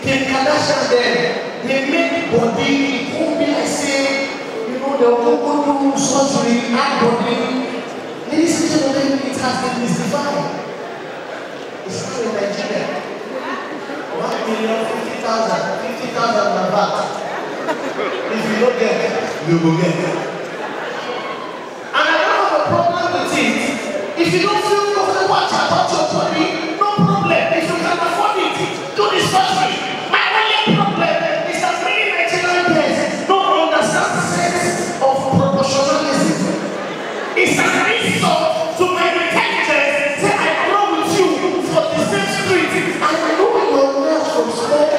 Kim Kardashian then, they make body, it won't be like say, you know, they'll go do surgery, add body. Ladies and gentlemen, it has been mystified. It's not in Nigeria. 1,050,000 on that. If you don't get it, you will get it. And I don't have a problem with it. If you don't feel comfortable about your body, no problem. If you can afford it, do the surgery. My only problem is that many Nigerian parents don't understand the sense of proportionalism. It's an insult to my intelligence. Say I grow with you for the same street, and I know your nails from school.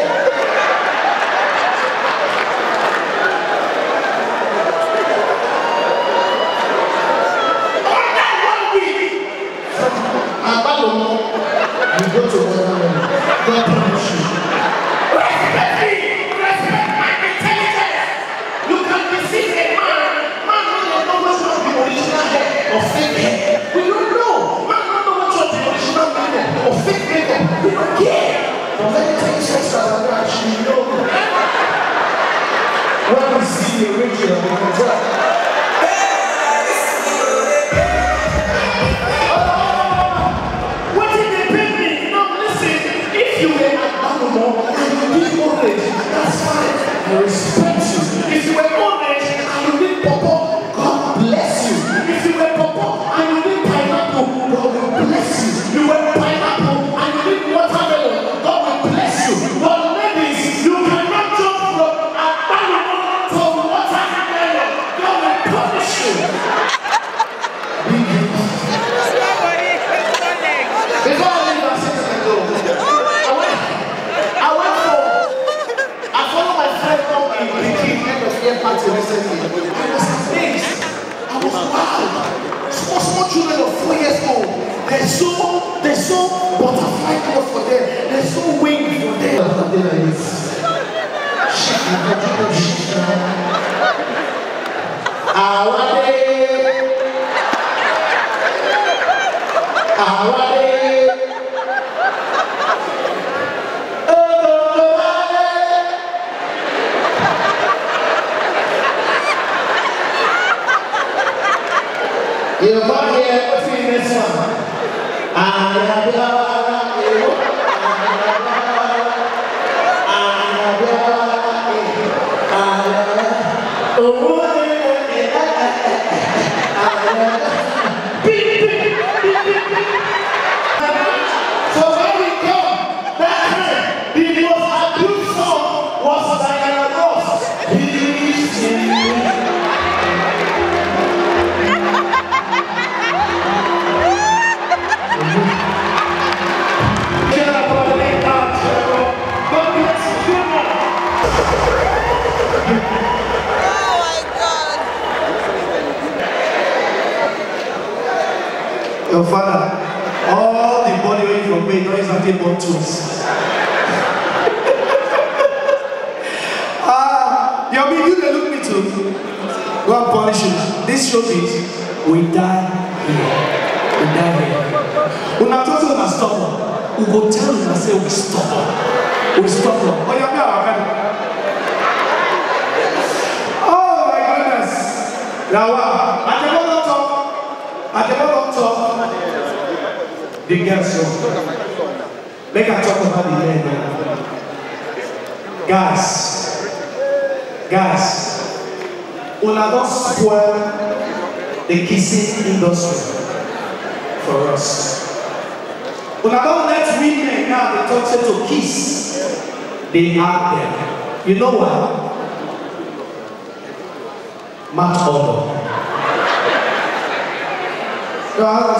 You go to one God punish you. Respect me! Respect my intelligence! You can deceive a man. Man don't know what was the original head of fake hair. We don't know. Man don't know what was the original makeup of fake makeup. We don't care. But let me tell you something that I don't actually know. When we see the original, we can tell. That's fine. I respect you. If you were honest and you need pawpaw, God bless you. If you were pawpaw and you need pineapple, God will bless you. You were pineapple and you need watermelon, God will bless you. But ladies, you cannot jump from a pineapple to watermelon. God will punish you. Before I leave, I said to go. Party recently. I was amazed. I was wow. Small children of 4 years old. There's so butterfly clothes for them. There's so wing for them. Something like this. You're back here, what's the next one? So when we come, that time, the most abused song was Shakara. Your father, all the body weight from me, no exactly but tools. Your baby, you look me too. Go and punish you. This showbiz, we die here. We die here. When I told you to stop, we go tell you and say we stop. We stop. Oh, yeah, oh my goodness. Now, Ajebo don't talk. The girls, make I talk about the men. Guys, una don't spoil the kissing industry for us. Una don't let women now they talk to kiss. They are there. You know what? Match order.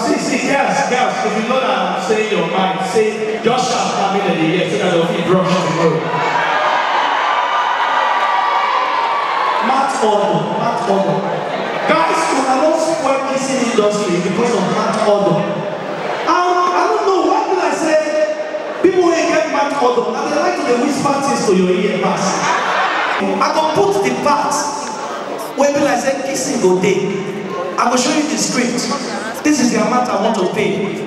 See, girls, if you know that I'm saying your mind, say, just shout at me in the ear so that they'll be brushed tomorrow. Match order. Guys, when I don't spoil kissing industry because of match order. I don't know, why did I say, people ain't get match order, and they like to whisper things to your ear pass. I can put the part where people I say kissing go day. I will show you the script. This is the amount I want to pay.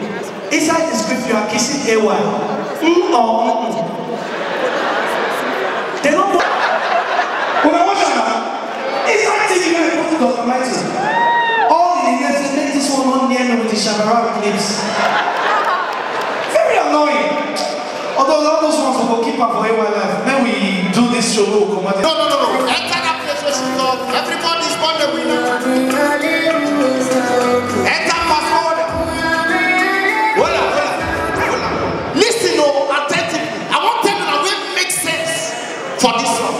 Inside the script, you are kissing AY. lips. Very annoying. Although all those ones will keep her for a while. Then we do this show. No. Enter that place where she talk. Everybody's born the winner. Enter fast forward. Hold on. Listen, attentively. I want to tell you that it makes sense for this one.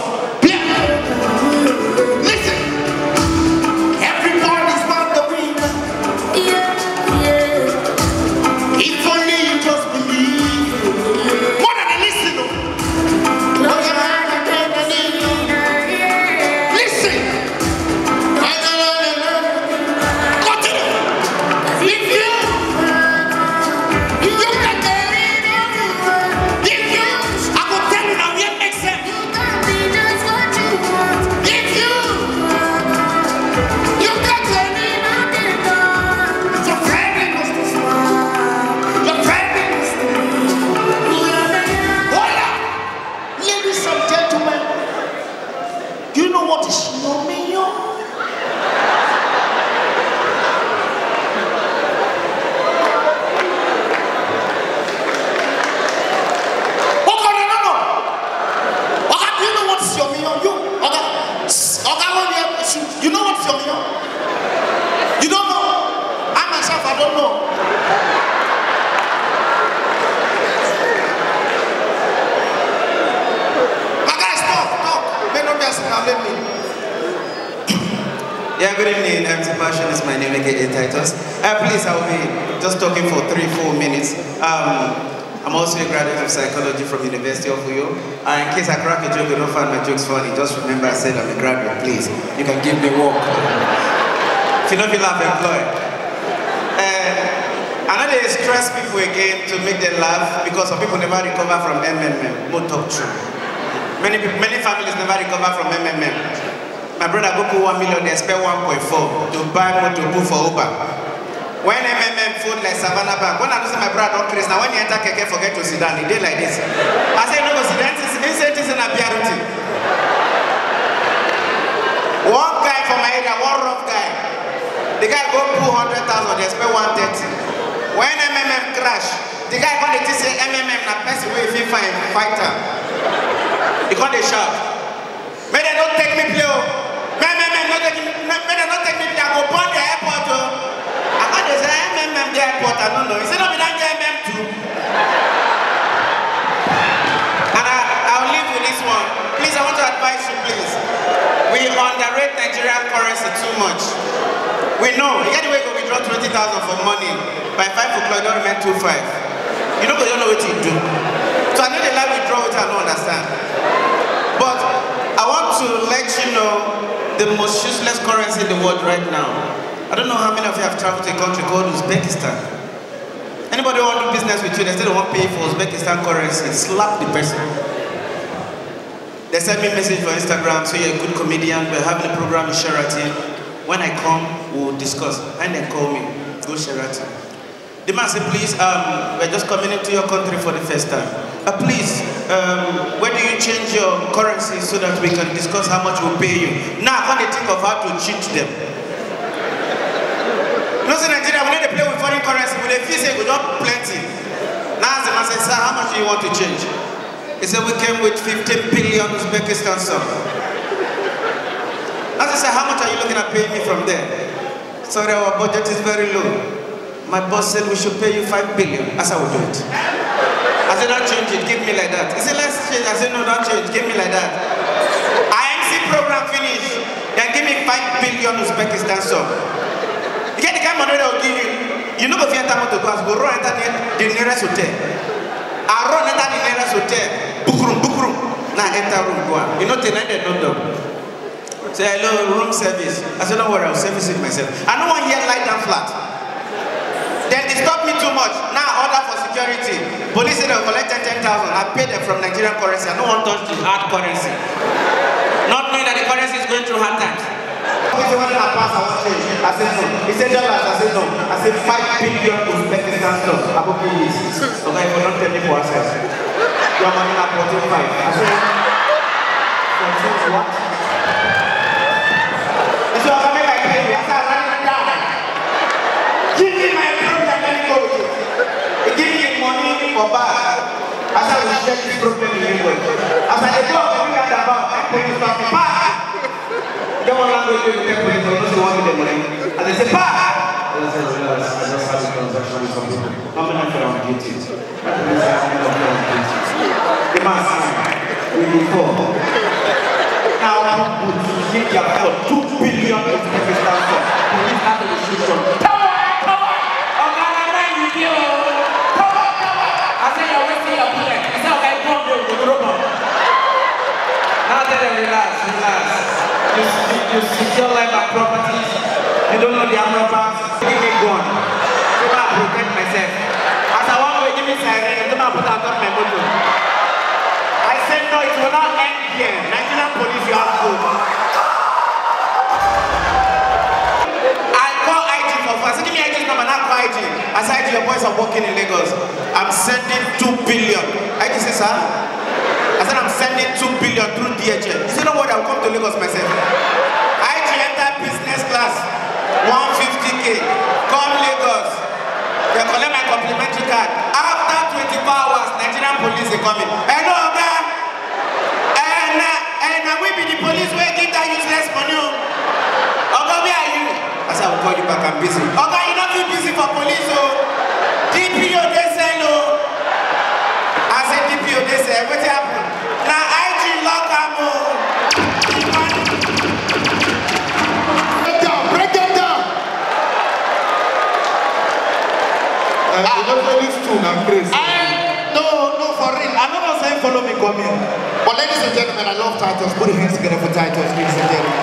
Listen. Everybody's born the winner. If only you just believe. More than a listen. Listen. Continue. If you can get it. If you, I will tell you now, it makes sense. If you can get it. Your friend is the smile. Your friend is the hold up. Ladies and gentlemen, do you know what is Shinomeyo? Do you know what is your million? You know what's your million? You don't know? I myself, I don't know. My guys, talk. May not be asking, let me. Yeah, good evening. MC Passion is my name, aka Titus. Please, I'll be just talking for 3-4 minutes. I'm also a graduate of psychology from University of Uyo. In case I crack a joke, you don't find my jokes funny, just remember I said I'm a graduate, please. You can give me work. If you don't feel I'm employed. I know they stress people again to make them laugh because some people never recover from MMM. More talk true. Many families never recover from MMM. My brother go put 1 million, they spend 1.4 to buy more to put for Uber. When MMM food like Savannah Bank, when I do say my brother don't crazy, now when you enter Keke, forget to sit down, he did like this. I say, no, sit down, this is a BRT. One guy from my area, one rough guy, the guy go put 100,000, they spend 130. When MMM crash, the guy come to say MMM, na person wey fit find fighter. He come dey shout, may they not take me play, may they not take me play, I go burn the airport. I can't say MMM the airport, I don't know. Is it not be that MM too? And I'll leave with this one. Please, I want to advise you, please. We underrate Nigerian currency too much. We know, you get the way to withdraw 20,000 for money. By 5 o'clock, you don't remain 2.5. You know, because you don't know what you do. So I know the lie withdraw, which I don't understand. But I want to let you know the most useless currency in the world right now. I don't know how many of you have traveled to a country called Uzbekistan. Anybody who want to do business with you, they still don't want to pay for Uzbekistan currency. Slap the person. They send me a message for Instagram, so you're a good comedian, we're having a program in Sheraton. When I come, we'll discuss. And then call me, go Sheraton. The man said, please, we're just coming into your country for the first time. Please, where do you change your currency so that we can discuss how much we'll pay you? Now, I can't think of how to cheat them. You know, in Nigeria, we need to play with foreign currency, but the fee say we don't plenty. Now, the man said, sir, how much do you want to change? He said, we came with 15 billion Uzbekistan sum. Now, I said, how much are you looking at paying me from there? Sorry, our budget is very low. My boss said we should pay you 5 billion. That's how we do it. I said, don't change it, give me like that. He said, let's change. I said, no, don't change, give me like that. IMC program finished. Then give me 5 billion Uzbekistan sum. You get the kind of money they'll give you. You know, if you enter to class, go run enter the nearest hotel. I run enter the nearest hotel. Book room. Now enter room, go on. You know, tonight they don't know. Say, hello, room service. I said, don't worry, I'll service it myself. I don't want here lie down flat. Then they stop me too much. Now I order for security. Police say they'll collect 10,000. I pay them from Nigerian currency. I don't want to touch the hard currency. Not knowing that the currency is going through hard times. He said, when I pass, I want change. I said, no. He said, dollars. I said, no. I said, 5 billion Uzbekistan stuff. I will pay this. Okay, if you don't tell me for access. Your money not 45. I said, what? He said, I'm going to pay you. I said, I'm running down. Give me my problem, let me go. for bar. As I will check this problem in Lagos. As I go up, we got about police stop me. They want language to take police, they don't want the money. And they say, "Pa!" I just had a transaction with some people. How many people are on duty? The man signed. We before. Now I'm going to give you about 2 billion of Pakistan for police acquisition. Power! I'm with you. Power! I say you're wasting your bullet. You say okay, come here with the robot. Now tell them relax. You secure like my properties. You don't know the amount of give me gun. So I protect myself. As I want to give me siren, I'm going to put out my motor. I said no, it will not end here. Nigerian police, you have to. I call IG for fast. Give me IG's number, not call IG. As IG, your boys are working in Lagos. I'm sending 2 billion. IG says, sir? I said I'm sending 2 billion through DHL. You say, no what, I'll come to Lagos myself. IG enter business class, 150K. Come Lagos. They collect my complimentary card. After 24 hours, Nigerian police are coming. Hello, guy. And we be the police where get that useless money. Oga, where are you? I said, I will call you back, I'm busy. Oga, you're not too busy for police, oh. DPO, they say no. I said, DPO, they say, what happened? Now, IG lock am, oh. Break them down. This tune, I'm crazy. No, for real. I'm not saying follow me, come here. But ladies and gentlemen, I love titles. Put your hands together for titles, ladies and gentlemen.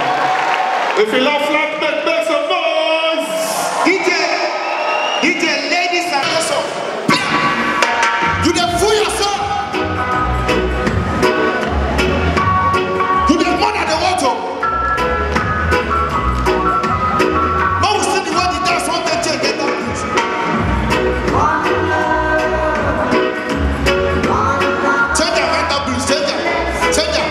If you love flat, make some noise. DJ, ladies and gentlemen. You can fool yourself. You can murder the water. No, we see the way the dance want to change. Get down, please. Change your mental blues. Change your.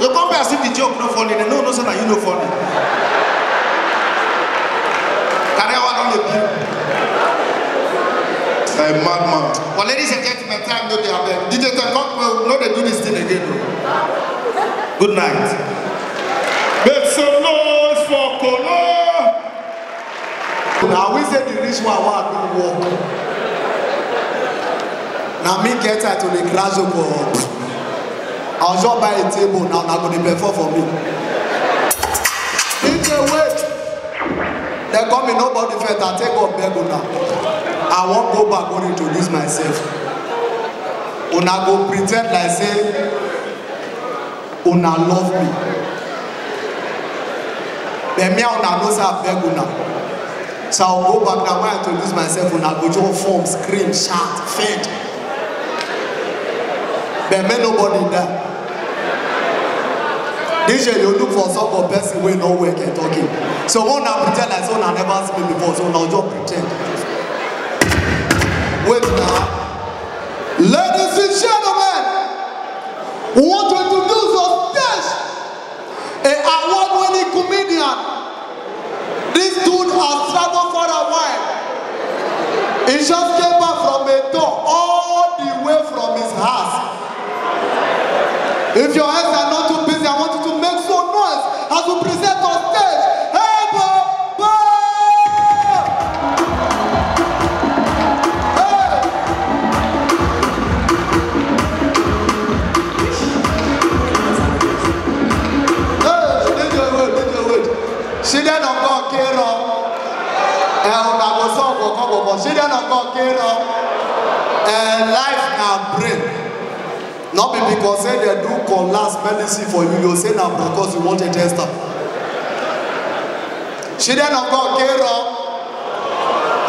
You come here as if the joke no funny. They know no so that you no funny. Carry on the view. A madman. Well, ladies and gentlemen, time no they have them. DJ no they do this thing again. Good night. Make some noise for Kolo. Now we say the rich one want to walk. Now me get her to the crash over. I'll just buy a table now. Now going to perform for me. In the way, they call me nobody first. I take up Bego now. I won't go back and introduce myself. Una go pretend like say una love me. But me una know say I beg una. So I'll go back now when I introduce myself. Una go just form, scream, shout, faint. But me nobody there. This year you look for some person who no work and talking. So one now pretend like someone never seen me before. So now just pretend. Wait now. Ladies and gentlemen, we want to introduce on stage an award-winning comedian. This dude has traveled for a while. He just came back from a tour all the way from his house. If your hands are not too busy, I want you to make some noise as we present on stage. Hey, Bo! Hey! Hey, wait. She didn't go care of. She didn't go care of. Life now brain. Not be because say they do collapse medicine for you, you say now because you want a tester. She then of God care of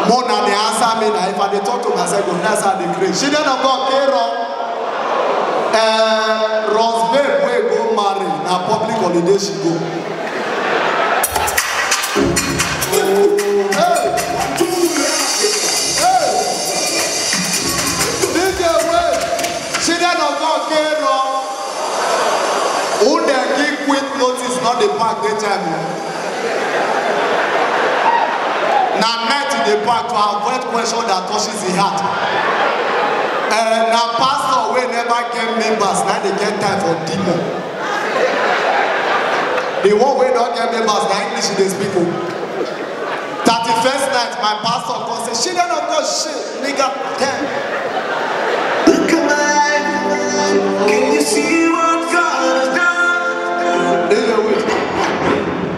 more than the answer me now. If I talk to myself, that's how they create. She then of God care of Rosberg will go marry. Now public holiday she go. park that time. Now met in the park to avoid question that touches the heart. Now pastor will never get members, now they get time for demon. The one way don't get members, now English they speak. 31st night, my pastor comes say, "She don't go shit, nigga, damn." Look at mine, can you see what God has done?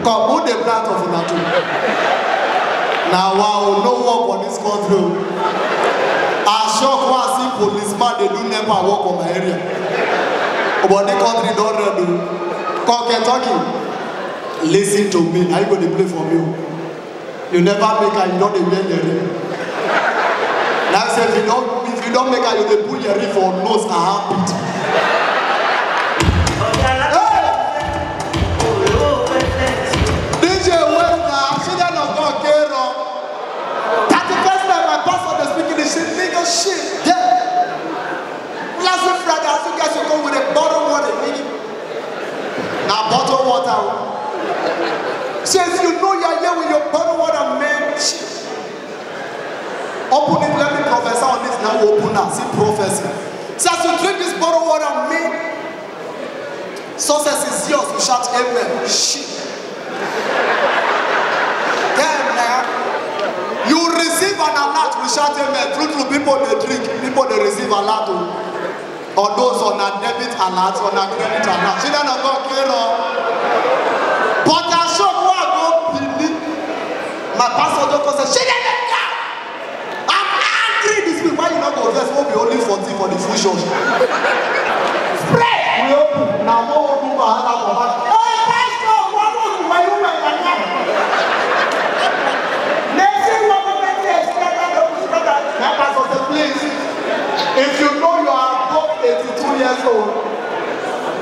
Come, put the plant of Unatu. Now, wow, no work on this country. I shock when I see policemen, they do never work on my area. But the country don't do. Come, Kentucky, listen to me. Are you going to play for me? You never make her, you don't wear your ring. Now, say, if you don't make her, you put your ring for nose and heartbeat. Shit, yeah. Last week Friday, I think guys will come with a bottle water. Now, bottle water. Says you know you're here with your bottle water, man. Shit. Open it, let me prophesy on this now. Open now, see prophecy. Says you drink this bottle water, man. Success is yours. You shout amen. Shit. Damn, man. You receive an alert, we shout amen. True, people they drink, people they receive alert. Or those on a debit alert, on a credit alert. Children of God, but I show what I go believe. My pastor don't say, children of God, I'm angry this week. Why you not go rest? Won't be only 40 for the full show. Pray! We open. Now, more open for Allah. Oh, pastor, what open? Why you went like that? Please, if you know you are above 82 years old,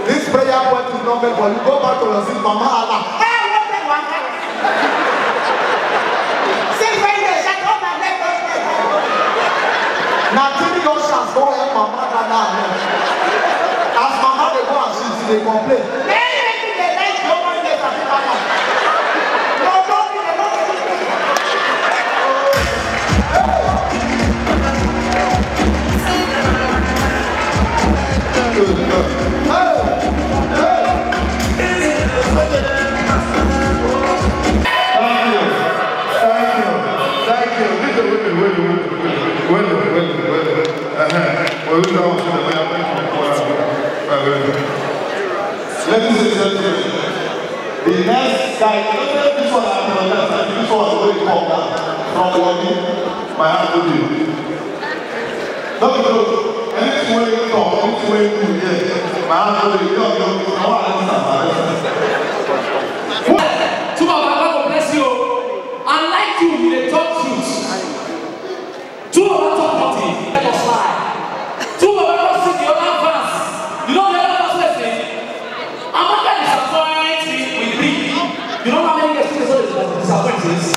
this prayer point is not meant for you. Go back to your seat, Mama Allah. Now, tell your chance, go ahead, Mama Allah. As Mama, they go and see, they complain. Ladies and gentlemen, the next guy, this one I'm going to this one is very popular from Wadi, my uncle. Don't know, anything way you talk, anything way you do, my uncle, you don't know, no one understands. God bless you. Unlike you, they talk truth. Two of us talk nothing. Let us lie. Two of us see the other verse. You know the other verse lesson? I'm not going to disappoint with me. You know how many years ago disappointments?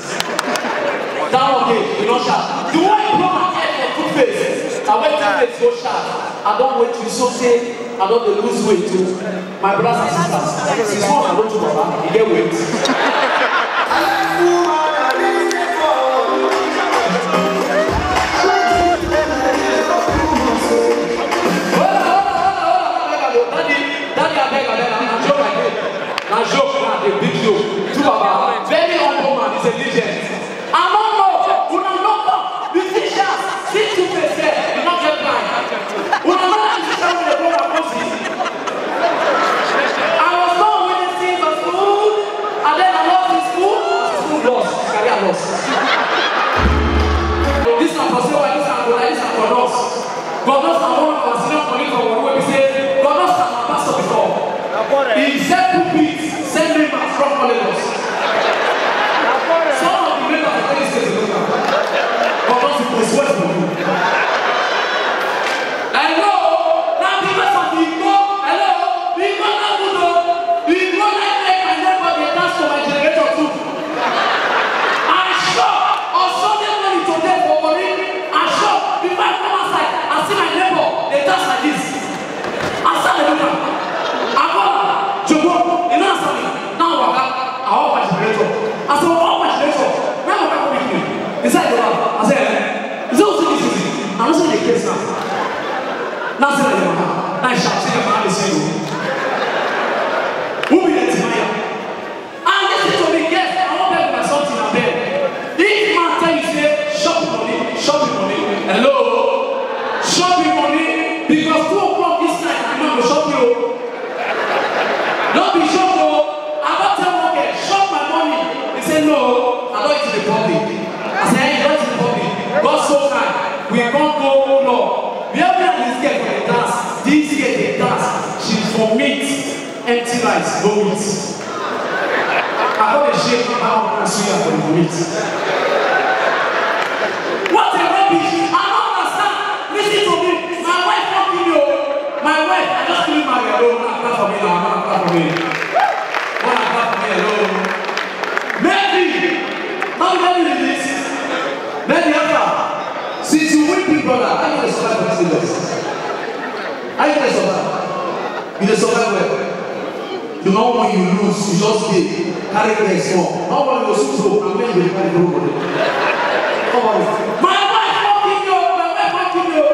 Down okay, you don't shout. The one you blow my head for Two-Face, I went Two-Face go shout. I don't wait to so say I don't lose weight too. My brothers and sisters. Since one I go to Baba, you get weight. Very humble man, he's a legend. I don't know, we don't know, musicians, sit to face there, you not get blind. We don't know musicians with the proper poses. I was not witnessing the school, and then I lost the school lost, career lost. This one for sure, this one for us. God knows I'm one of our senior colleagues from where we say, God knows I'm a pastor before. He said to peace, send me back from Lagos. Some of the members of the state God knows it was well for you. Hello, now because of the Igbo, hello, the Igbo now good though. The Igbo like my neighbor, they dance to my generator too. I'm sure, on Sunday morning today for morning, I'm sure, before I come outside, I see my neighbor, they dance like this. I start the look at Ajebo, you know something? Now, He said, I said, it's also easy. I'm not saying the case now. Now say that I shall say about the same. Who will let him here? And listen to me, yes, I want to beg something out there. If man tell you say shopping money, hello, shopping money, because 2 o'clock this night, I'm not going to shop you. Don't be shocked, though. I'm not telling you, okay, shop my money. He said, no, I don't eat in the public. I said, hey, don't eat in the public. God so kind. We can't go law. We have been this girl for the dance. This girl, they dance. She's for meat. Empty rice, no meat. I got a shake about and suya for the meat. What a rubbish! I don't understand. Listen to me. My wife fucking you. My wife, I just feel my alone. I'm not for me now. I'm not for me. One clap for me alone. Maybe. How many is this? Maybe after. Since you win Big Brother, I need to survive for this list. I need to survive. You need to survive well. You know when you lose, you just did. Carry the small. How about you so and when you carry the body? Come on. My wife fucking you. My wife fucking you.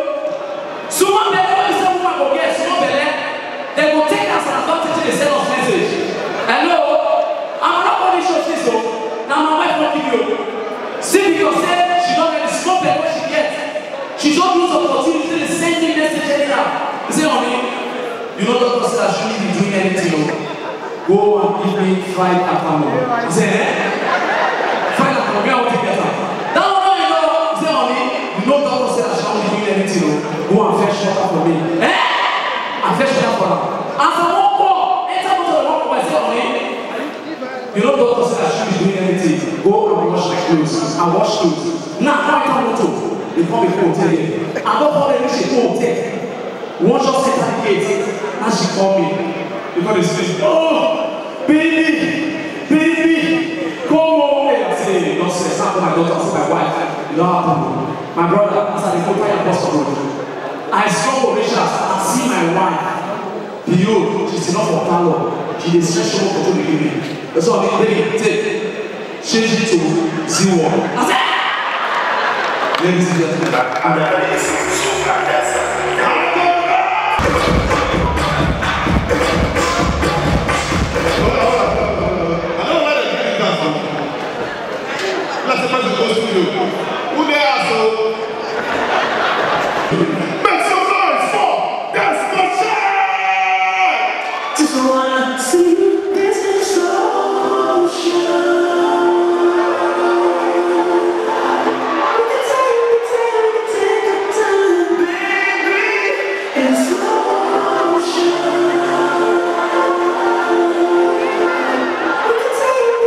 Someone better when this woman go get someone better. They will take us and advantage to the send us message. Hello? I'm not going to show this though. Now my wife fucking you. See because she don't get the scope that what she gets. She don't use opportunity to send me message anyhow. You say honey, you know Dr. said I shouldn't be doing anything. Go and give me fried apamo. I say, fried apamo, I want to get that. That one you know, say honey, you know Dr. said I shouldn't be doing anything. Go and fetch water for me. And fetch water for her. And for one more, enter to the one I say honey, you know Dr. said I shouldn't be doing anything. Go and wash my clothes. And wash clothes. Now, how I come to they come before hotel here. I don't call any she go hotel. One just set at the gate. And she called me. Because they say, oh, baby, come on. I say, don't say, it's not my daughter, it's my wife. You don't have to. My brother, as I go by a bus road, I saw Rachel and see my wife. Behold, she's enough for power. She is special for the beginning. That's all they take. Change it to 0. I said, ladies and gentlemen, I'm ready. Who they are so? Make some noise for That's the Shaggi! Just wanna see this explosion. Take a time, baby, in slow motion. Take a time,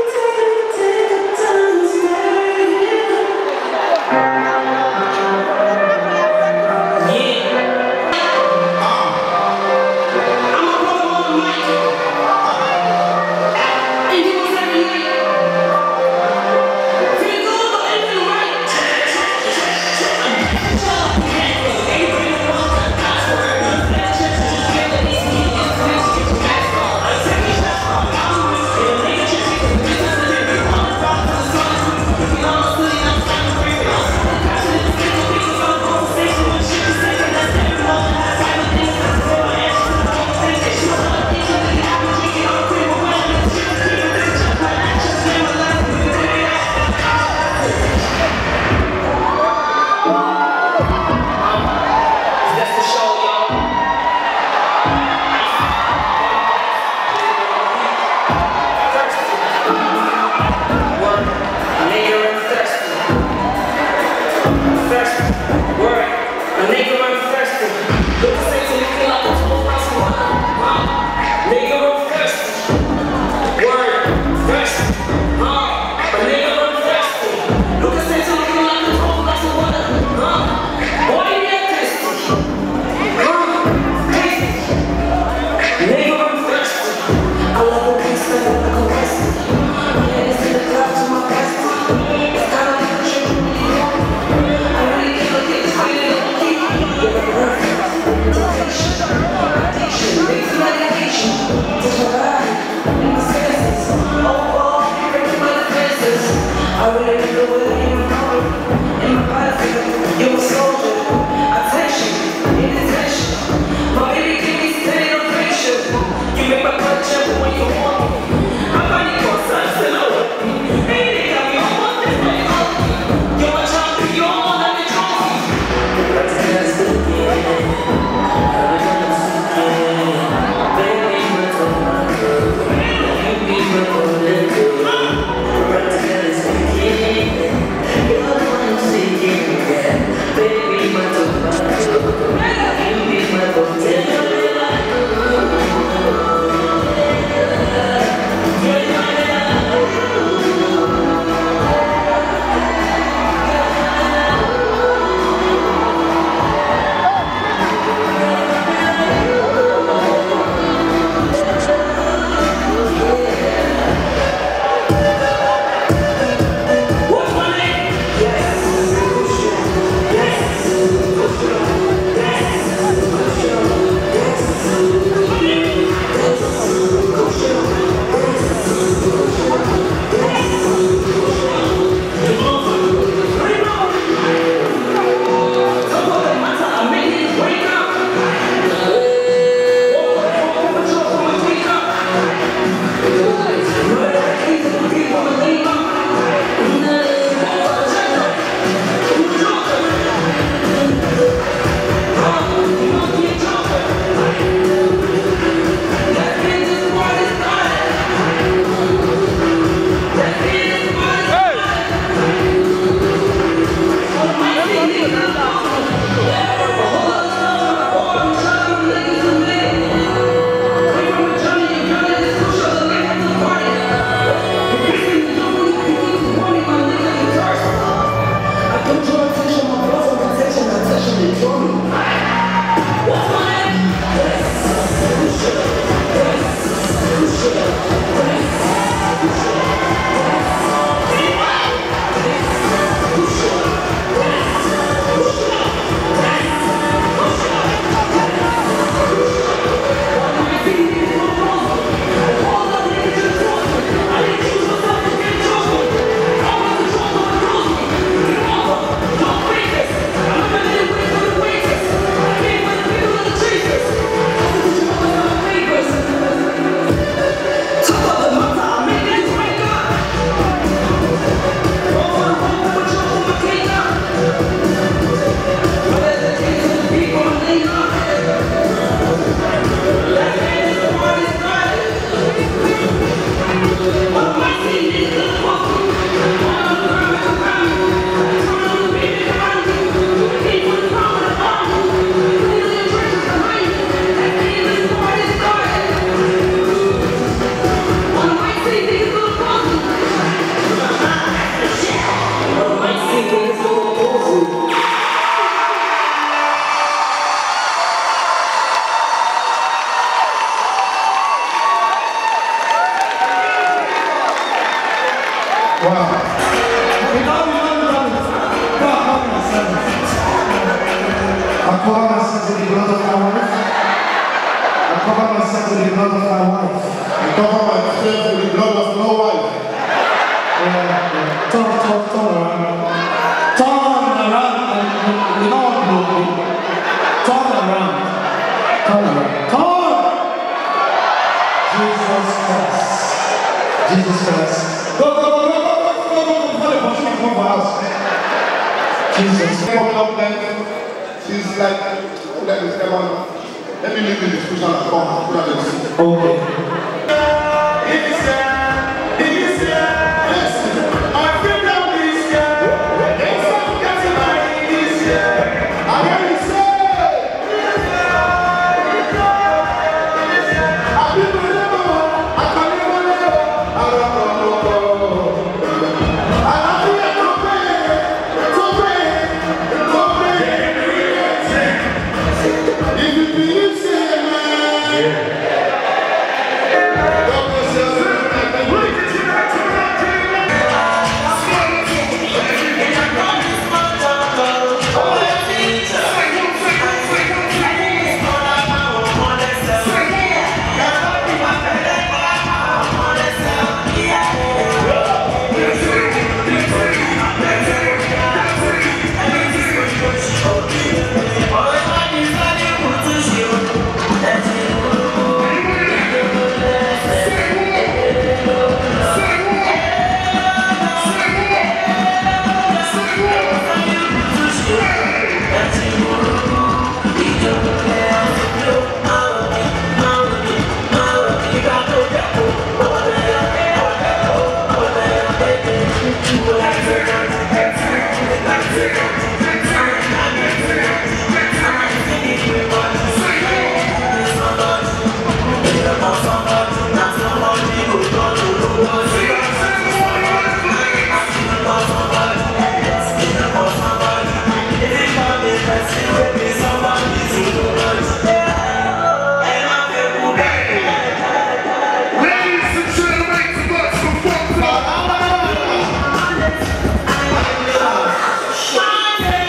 Shine!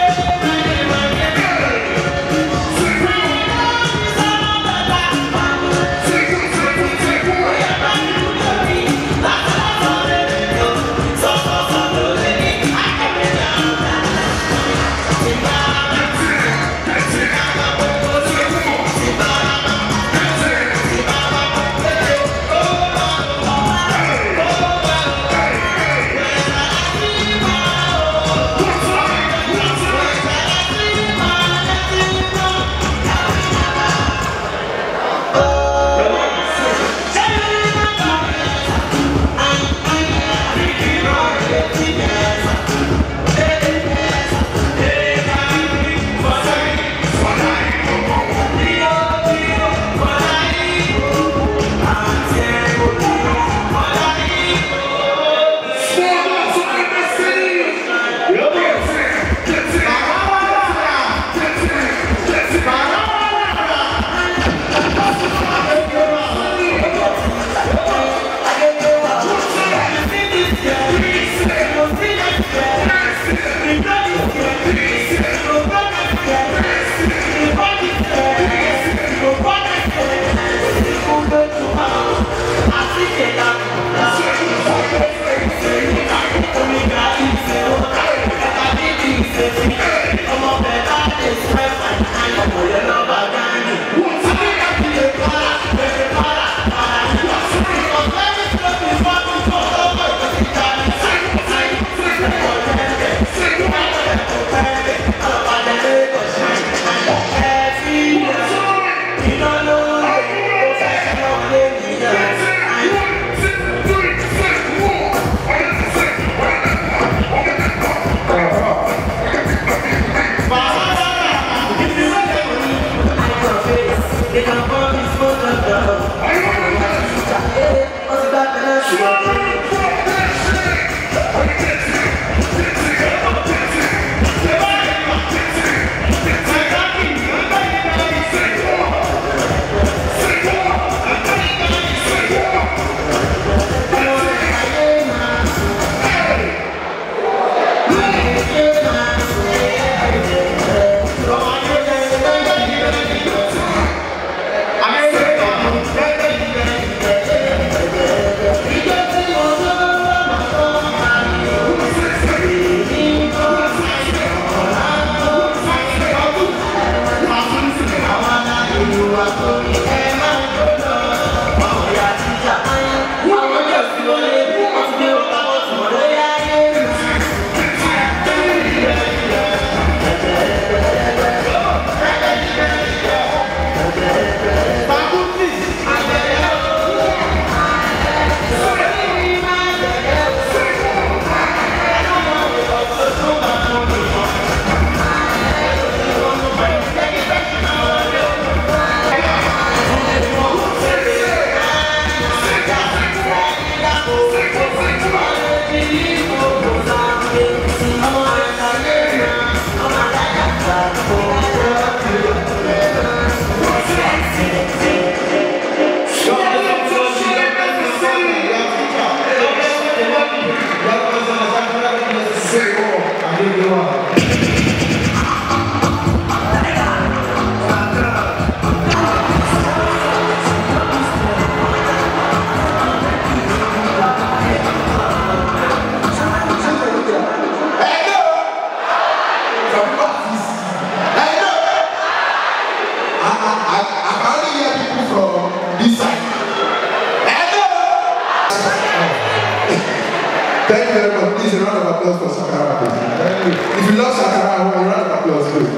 applause for Shakara, please. If you love Shakara, I want a round of applause, please.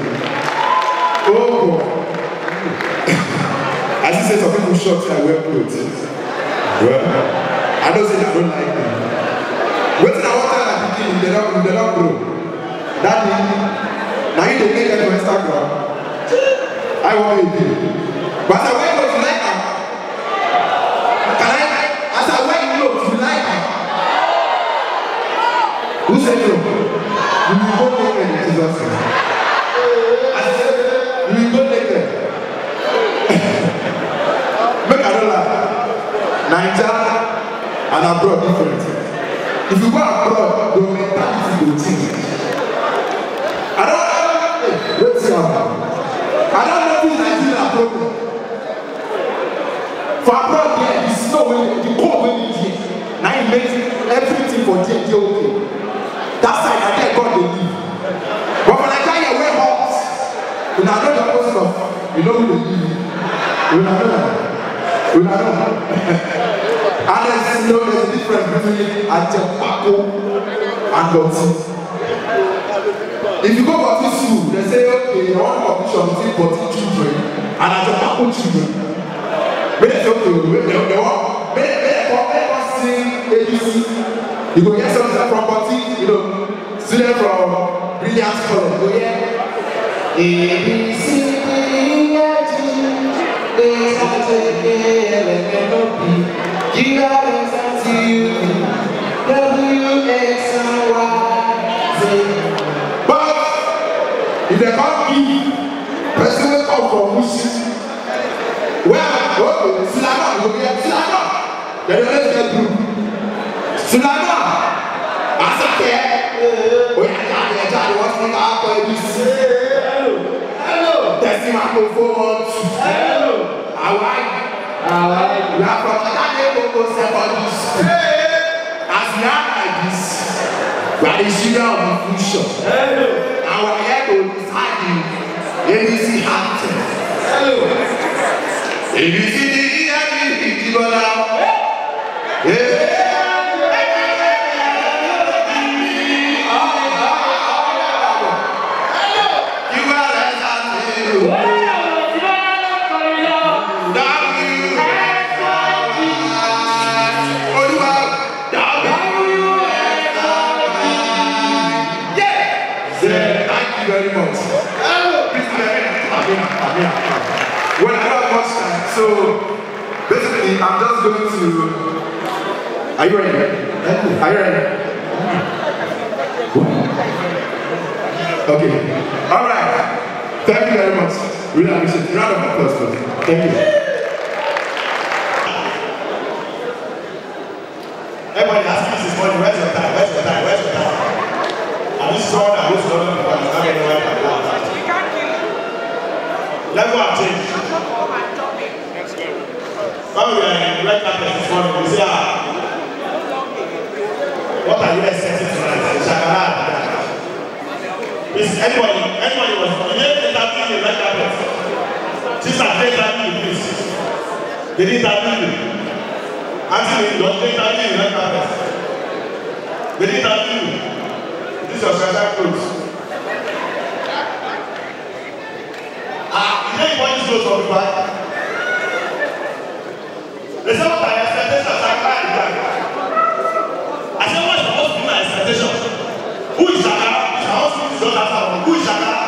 Oh, boy. I see say some people short I wear clothes. Well, I don't say I don't like them. Wait till I want to tell the beginning, they don't grow. Daddy, now you don't make it to Instagram. I want to do. But as I wear clothes, you like them. Can I? As I wear clothes, you like them. Who said no? You will go naked in Jesus' name. I said, you will go naked. Make I don't lie. Nigeria and abroad different. If you go abroad, your mentality will change. I don't know if Nigeria problem. For abroad, there is no way, the cold way is here. Now it makes everything for there okay. That side, I get God they live. But for Nigeria, we're hot. You know the opposite of, you know who they live. You know. And there's a difference between Ajebo and Goti. If you go to school, they say, okay, you want competition between Goti children and Ajebo children. But they say, okay, they want sing ABC. You go get something from Goti, you know, student from Brilliant College. Go get ABC, you got to W-X and Y-Z. But if they can't give person will come from Mushi. Well, okay, Sulama, you go get Sulama. Then let's get through. Sulama, as a care, we are what's the after this? Hello. Testing my phone. Hello. How are you? We are from Ajebo secondary school. As we are like this, we are the children of the future. And we are here to decide the ABC acting. ABC the very much. Well, I don't have much time, so basically, I'm just going to. Are you ready? Are you ready? Okay. All right. Thank you very much. Really appreciate it. Round of applause, please. Thank you. Everybody asking this morning, where's your time? Where's your time? Where's your time? And this is someone that goes to London because he's not getting right at all. Let's go and change. When we are in red carpet this morning, we say, what are you expecting tonight? Shakara. Please, anybody was interviewing in red carpet. Sister, they interview you, please. They didn't interview you. Actually, don't they interview in red carpet. They didn't interview you. This is your special clothes. You know you want this clothes from the back? They say what are your expectations of Shakara in the back? I said what is supposed to be my expectation? Who is Shakara? Who is Shakara?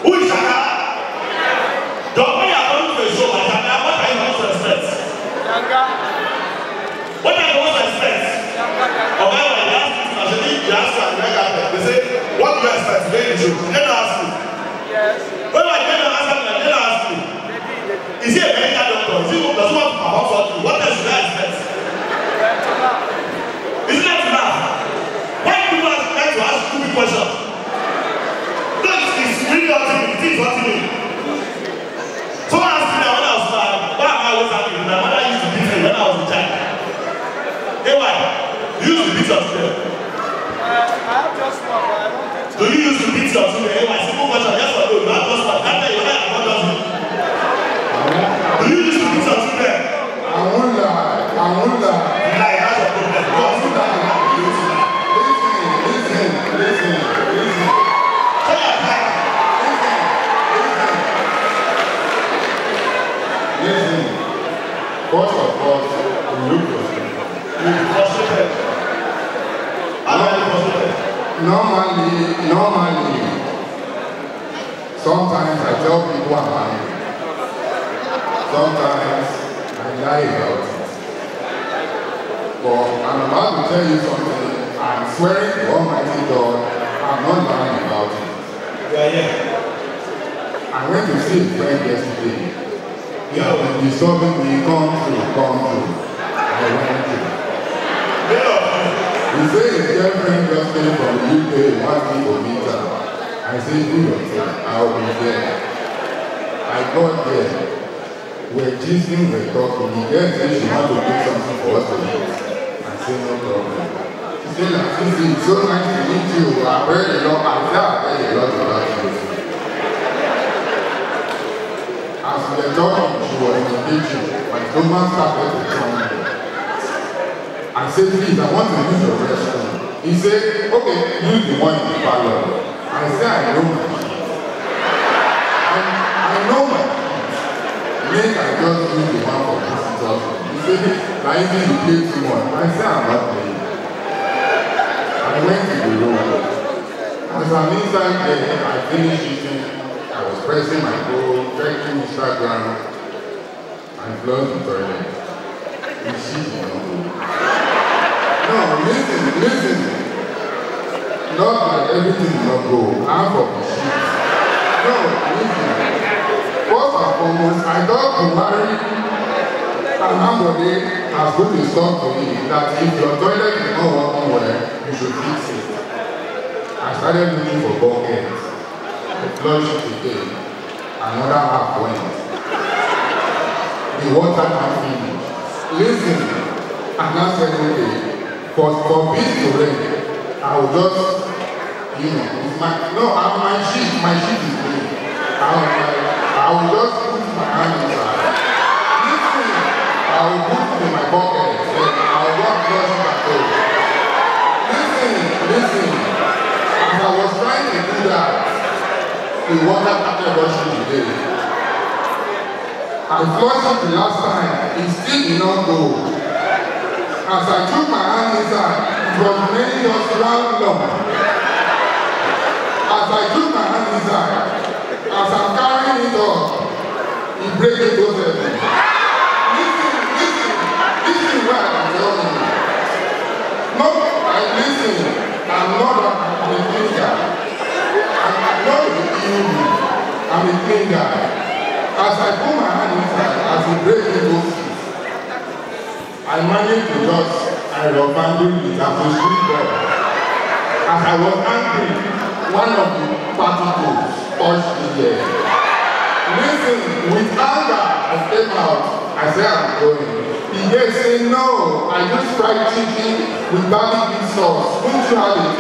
Who is Shakara? Don't when you are going to a show like Shakara, what are you supposed to expect? What are you supposed to expect? Okay, when you ask people, they ask you and they say, what do you expect today in the show? They don't ask you. Yes. When I get an answer, they don't ask you. Is he a medical doctor? Is he does he want to perform something? What else should I expect? Isn't that enough? Why do people like to ask stupid questions? That is really hurting me. It is hurting me. Someone asked me that when I was why am I always happy? My mother used to beat me when I was a child. Hey, why? You used to beat your children. I have just one, but I don't think so. Do you used to beat your children? Hey, why? Simple question. Yes or no? You have just one. That time you have not done it. Do you used to beat your children? I won't lie. I won't lie. Like, that's a problem. First of all, we look frustrated. Normally, sometimes I tell people I'm angry. Sometimes I lie about it. But I'm about to tell you something. I'm swearing to Almighty God, I'm not lying about it. I went to see a friend yesterday. He has been disturbing me, come through. I went through. He said his girlfriend just came from the UK, wants me to meet her. I said, do your thing, I'll be there. I got there. We're gisting, we're talking. The girl said she wants to do something for us to eat. I said, no problem. She said, it's so nice to meet you. I've heard a lot. I said, I've heard a lot about you. As we were talking, she was in the kitchen. My stomach started to turn. I said, please, I want to use your restroom. He said, okay, use the one in the parlor. I said, I know my shit. I know my shit. Make I just use the one for visitors. He said, I even you play too much. I said, I'm not playing. I went to the room. As I'm inside there, I finished eating. I was pressing my phone, checking Instagram, and flushed the toilet. The shit is not good. No, listen. Not like everything is not good. I'm for the shit. No, listen. First and foremost, I thought to marry somebody as good as talk to me that if your toilet is not working well, you should fix it. I started looking for buckets. I flushed it again. Another half went. The water can finish. Listen, and I said, okay, for this to rain, I will just, my sheet is clean. I will just put my hand inside. Listen, I will put it in my pocket, then I will just flush it at home. Listen, as I was trying to do that, the water started rushing today. I flushed it the last time, it still did not go. As I took my hand inside, it was remaining just one lump. As I took my hand inside, as I'm carrying it up, it breaks it both of them. Listen what I'm telling you. No, listen, I'm not a clean guy. I'm not a clean guy. As I put my hand inside, as it breaks it both, I managed to just aerobangle it and to sleep well. As I was angry, one of the particles touched me there. Listen, with anger, I came out. I said, I'm going. He just said, no, I just fried chicken with barbecue sauce. Won't you have it?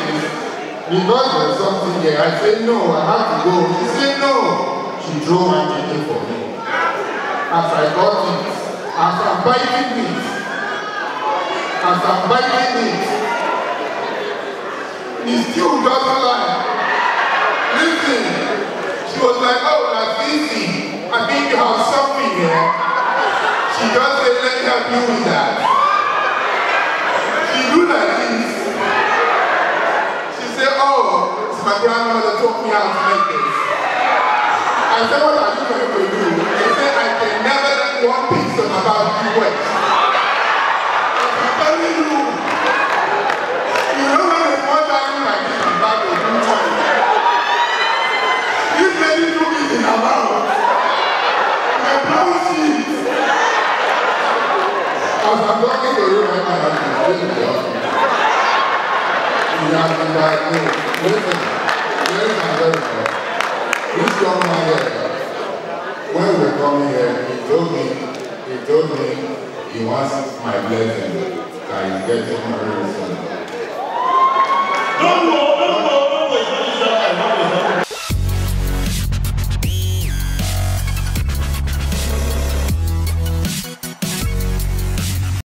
Because there's something there. I said, no, I have to go. She said, no. She drove my chicken for me. As I got it, as I'm biting it, he still doesn't lie. Listen, she was like, oh, that's easy. I think you have something here. She just said, let me help you with that. She do like this. She said, oh, it's my grandmother taught me how to make this. I said, what are you going to do? She said, I can never let one piece of about you waste. I'm telling you, you know when it's one time like this, I'm about to do one. This lady took it in her mouth. My brown sheet. As I'm talking to you right now, I'm going to tell you. You have been diagnosed. Listen, this young man here, when we were coming here, he told me he wants my blessing that he's getting married